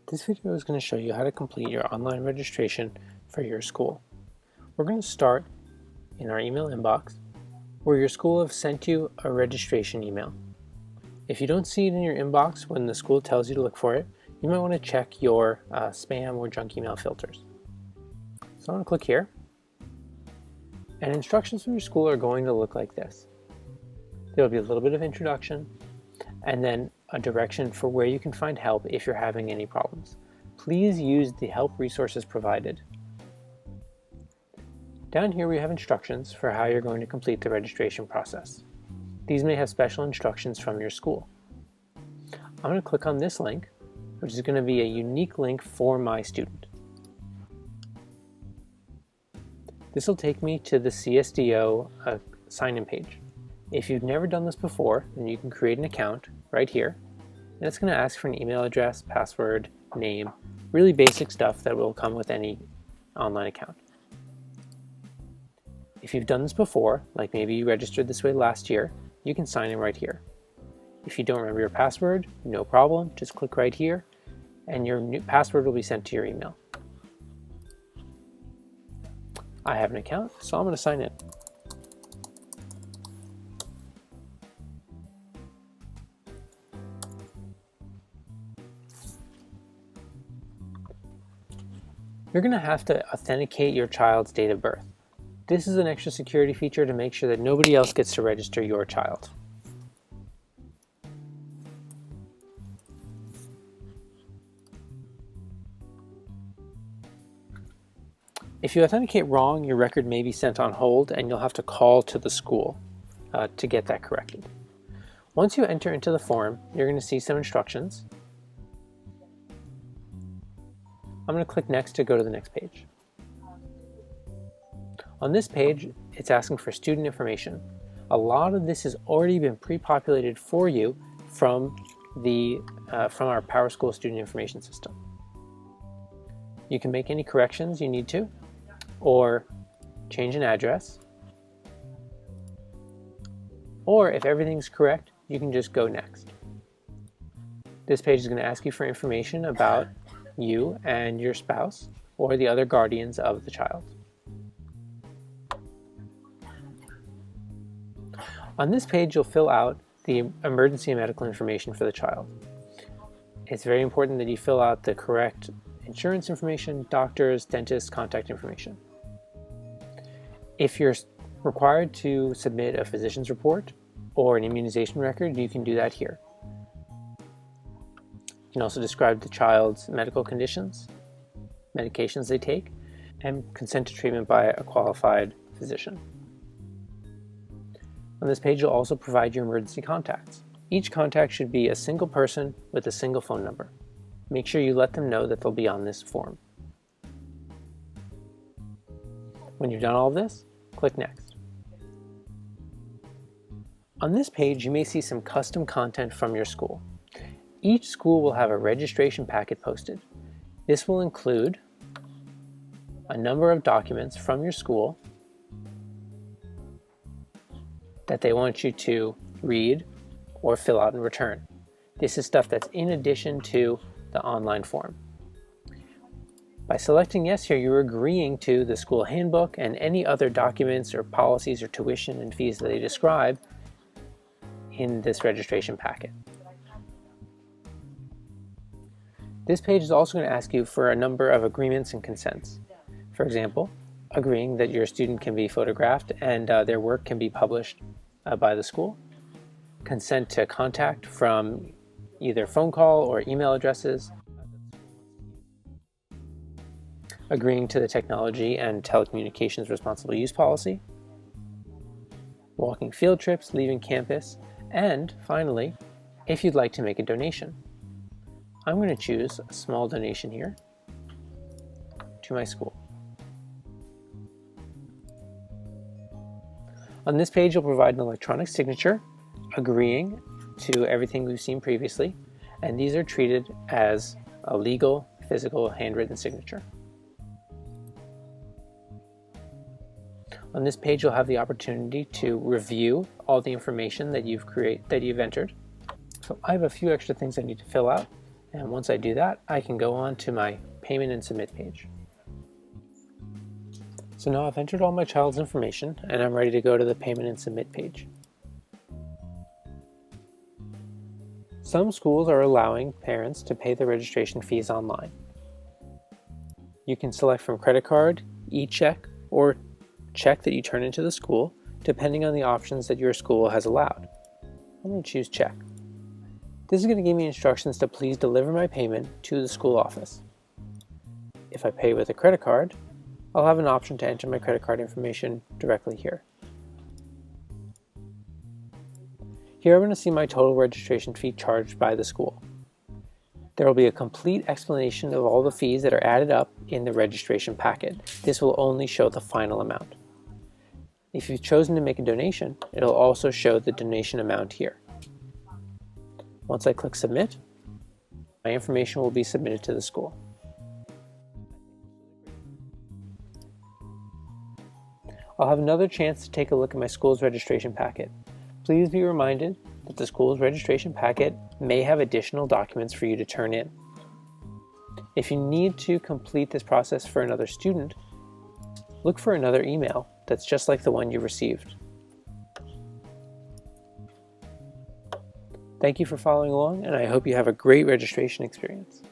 This video is going to show you how to complete your online registration for your school. We're going to start in our email inbox where your school have sent you a registration email. If you don't see it in your inbox when the school tells you to look for it, you might want to check your spam or junk email filters. So I'm going to click here, and instructions from your school are going to look like this. There will be a little bit of introduction and then a direction for where you can find help if you're having any problems. Please use the help resources provided. Down here we have instructions for how you're going to complete the registration process. These may have special instructions from your school. I'm going to click on this link, which is going to be a unique link for my student. This will take me to the CSDO sign-in page. If you've never done this before, then you can create an account right here. And it's going to ask for an email address, password, name, really basic stuff that will come with any online account. If you've done this before, like maybe you registered this way last year, you can sign in right here. If you don't remember your password, no problem, just click right here and your new password will be sent to your email. I have an account, so I'm going to sign in. You're going to have to authenticate your child's date of birth. This is an extra security feature to make sure that nobody else gets to register your child. If you authenticate wrong, your record may be sent on hold and you'll have to call to the school to get that corrected. Once you enter into the form, you're going to see some instructions. I'm going to click next to go to the next page. On this page, it's asking for student information. A lot of this has already been pre-populated for you from our PowerSchool student information system. You can make any corrections you need to, or change an address, or if everything's correct, you can just go next. This page is going to ask you for information about you and your spouse or the other guardians of the child. On this page, you'll fill out the emergency and medical information for the child. It's very important that you fill out the correct insurance information, doctors, dentists, contact information. If you're required to submit a physician's report or an immunization record, you can do that here. You can also describe the child's medical conditions, medications they take, and consent to treatment by a qualified physician. On this page, you'll also provide your emergency contacts. Each contact should be a single person with a single phone number. Make sure you let them know that they'll be on this form. When you've done all of this, click Next. On this page, you may see some custom content from your school. Each school will have a registration packet posted. This will include a number of documents from your school that they want you to read or fill out and return. This is stuff that's in addition to the online form. By selecting yes here, you're agreeing to the school handbook and any other documents or policies or tuition and fees that they describe in this registration packet. This page is also going to ask you for a number of agreements and consents. For example, agreeing that your student can be photographed and their work can be published by the school. Consent to contact from either phone call or email addresses. Agreeing to the technology and telecommunications responsible use policy. Walking field trips, leaving campus, and finally, if you'd like to make a donation. I'm going to choose a small donation here to my school. On this page, you'll provide an electronic signature agreeing to everything we've seen previously, and these are treated as a legal, physical, handwritten signature. On this page, you'll have the opportunity to review all the information that you've entered. So I have a few extra things I need to fill out, And once I do that, I can go on to my Payment and Submit page. So now I've entered all my child's information and I'm ready to go to the Payment and Submit page. Some schools are allowing parents to pay the registration fees online. You can select from credit card, e-check, or check that you turn into the school, depending on the options that your school has allowed. I'm going to choose check. This is going to give me instructions to please deliver my payment to the school office. If I pay with a credit card, I'll have an option to enter my credit card information directly here. Here I'm going to see my total registration fee charged by the school. There will be a complete explanation of all the fees that are added up in the registration packet. This will only show the final amount. If you've chosen to make a donation, it'll also show the donation amount here. Once I click Submit, my information will be submitted to the school. I'll have another chance to take a look at my school's registration packet. Please be reminded that the school's registration packet may have additional documents for you to turn in. If you need to complete this process for another student, look for another email that's just like the one you received. Thank you for following along, and I hope you have a great registration experience.